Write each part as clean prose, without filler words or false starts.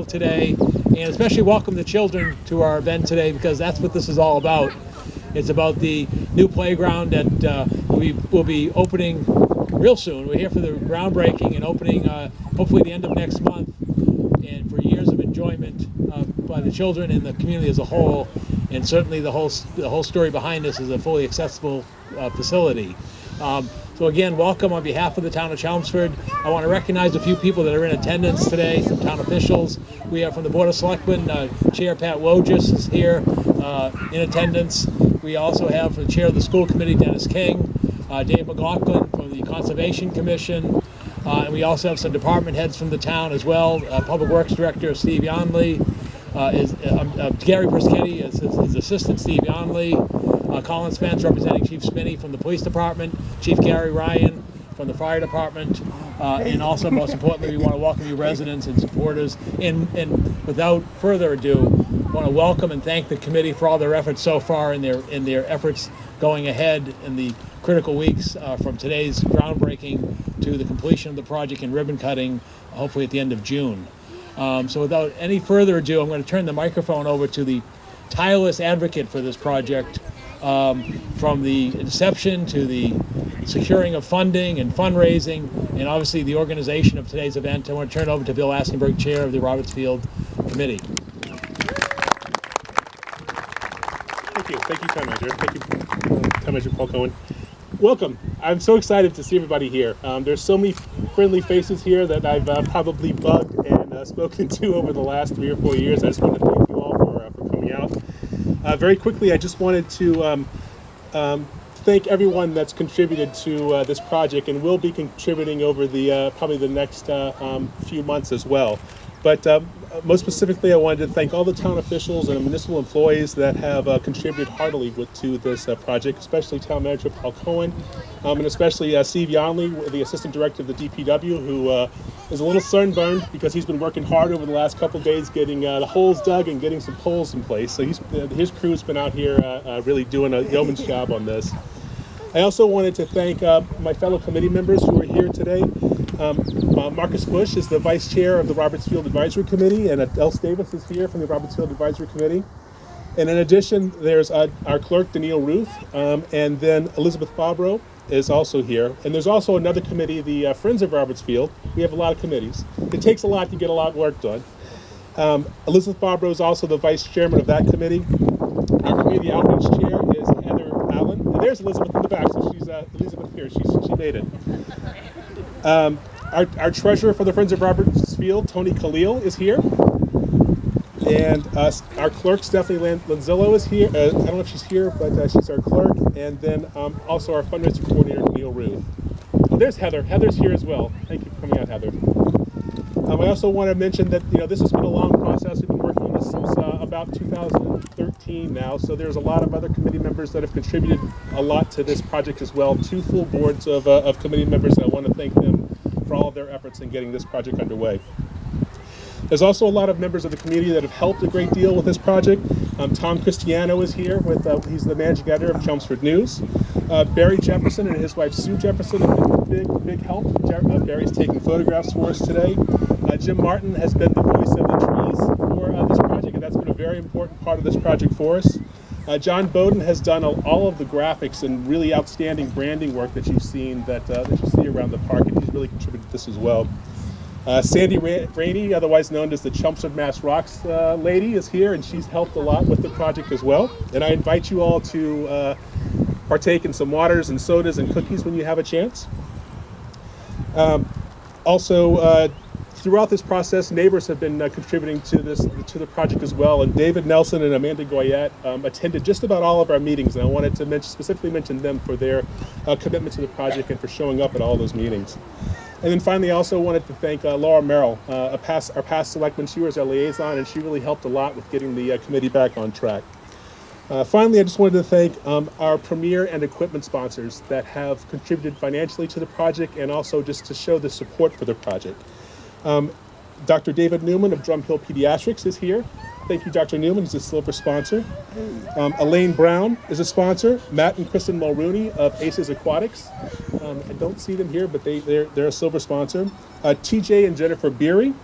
today, and especially welcome the children to our event today because that's what this is all about. It's about the new playground that we will be opening real soon. We're here for the groundbreaking and opening hopefully the end of next month, and for years of enjoyment by the children and the community as a whole, and certainly the whole story behind this is a fully accessible facility. So again, welcome on behalf of the town of Chelmsford. I want to recognize a few people that are in attendance today, some town officials. We have from the Board of Selectmen, Chair Pat Wojcik is here in attendance. We also have from the Chair of the School Committee, Dennis King, Dave McLaughlin from the Conservation Commission, and we also have some department heads from the town as well. Public Works Director Steve Yonley, Gary Brischetti is his assistant Steve Yonley, Colin Spence representing Chief Spinney from the Police Department, Chief Gary Ryan from the Fire Department, and also most importantly we want to welcome you residents and supporters, and without further ado want to welcome and thank the committee for all their efforts so far in their efforts going ahead in the critical weeks from today's groundbreaking to the completion of the project and ribbon cutting hopefully at the end of June. So without any further ado, I'm going to turn the microphone over to the tireless advocate for this project, from the inception to the securing of funding and fundraising, and obviously the organization of today's event. I want to turn it over to Bill Askenburg, Chair of the Roberts Field Committee. Thank you, Town Manager. Thank you, Town Manager Paul Cohen. Welcome. I'm so excited to see everybody here. There's so many friendly faces here that I've probably bugged and spoken to over the last 3 or 4 years. I just want to thank you all for coming out. Very quickly, I just wanted to thank everyone that's contributed to this project and will be contributing over the probably the next few months as well. But most specifically, I wanted to thank all the town officials and municipal employees that have contributed heartily to this project, especially Town Manager Paul Cohen, and especially Steve Yonley, the Assistant Director of the DPW, who is a little sunburned because he's been working hard over the last couple of days getting the holes dug and getting some poles in place. So his crew's been out here really doing a yeoman's job on this. I also wanted to thank my fellow committee members who are here today. Marcus Bush is the Vice Chair of the Roberts Field Advisory Committee, and Else Davis is here from the Roberts Field Advisory Committee. And in addition, there's our clerk, Danielle Ruth, and then Elizabeth Fabro is also here. And there's also another committee, the Friends of Roberts Field. We have a lot of committees. It takes a lot to get a lot of work done. Elizabeth Fabro is also the Vice Chairman of that committee. Our Community Outreach Chair is Heather Allen. And there's Elizabeth in the back, so she's Elizabeth here. She made it. Our treasurer for the Friends of Roberts Field, Tony Khalil, is here. And our clerk, Stephanie Lanzillo, is here. I don't know if she's here, but she's our clerk. And then also our fundraising coordinator, Neil Ruth. Oh, there's Heather. Heather's here as well. Thank you for coming out, Heather. I also want to mention that this has been a long process. We've been working on this since about 2013 now. So there's a lot of other committee members that have contributed a lot to this project as well. 2 full boards of committee members, and I want to thank them for all of their efforts in getting this project underway. There's also a lot of members of the community that have helped a great deal with this project. Tom Christiano is here he's the managing editor of Chelmsford News. Barry Jefferson and his wife Sue Jefferson have been big help. Barry's taking photographs for us today. Jim Martin has been the voice of the trees for this project, and that's been a very important part of this project for us. John Bowden has done all of the graphics and really outstanding branding work that you've seen that you see around the park, and he's really contributed to this as well. Sandy Rainey, otherwise known as the Chelmsford Mass Rocks lady, is here, and she's helped a lot with the project as well. And I invite you all to partake in some waters and sodas and cookies when you have a chance. Also, throughout this process, neighbors have been contributing to the project as well. And David Nelson and Amanda Goyette attended just about all of our meetings, and I wanted to specifically mention them for their commitment to the project and for showing up at all those meetings. And then finally, I also wanted to thank Laura Merrill, our past selectman. She was our liaison, and she really helped a lot with getting the committee back on track. Finally, I just wanted to thank our premier and equipment sponsors that have contributed financially to the project and also just to show the support for the project. Dr. David Newman of Drum Hill Pediatrics is here. Thank you, Dr. Newman. He's a silver sponsor. Elaine Brown is a sponsor. Matt and Kristen Mulrooney of Aces Aquatics. I don't see them here, but they're a silver sponsor. TJ and Jennifer Beery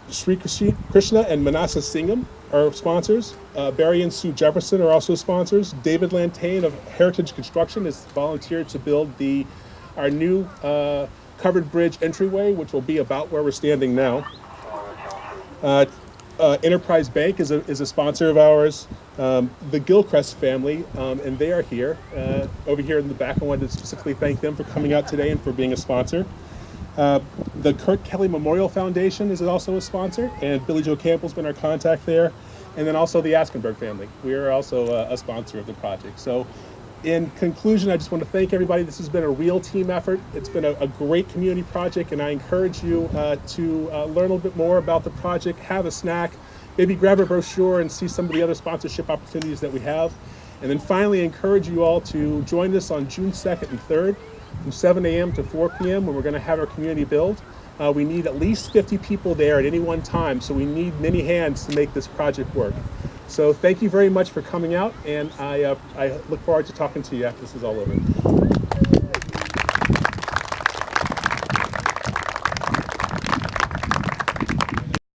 Sri Krishna and Manasa Singham are sponsors. Barry and Sue Jefferson are also sponsors. David Lantain of Heritage Construction has volunteered to build our new covered bridge entryway, which will be about where we're standing now. Enterprise Bank is a sponsor of ours. The Gilchrist family, and they are here, over here in the back. I wanted to specifically thank them for coming out today and for being a sponsor. The Kurt Kelly Memorial Foundation is also a sponsor, and Billy Joe Campbell's been our contact there. And then also the Askenburg family. We are also a sponsor of the project. So in conclusion, I just want to thank everybody. This has been a real team effort. It's been a great community project, and I encourage you to learn a little bit more about the project, have a snack, maybe grab a brochure and see some of the other sponsorship opportunities that we have. And then finally, I encourage you all to join us on June 2nd and 3rd from 7 a.m. to 4 p.m. when we're going to have our community build. We need at least 50 people there at any one time, so we need many hands to make this project work. So thank you very much for coming out, and I look forward to talking to you after this is all over.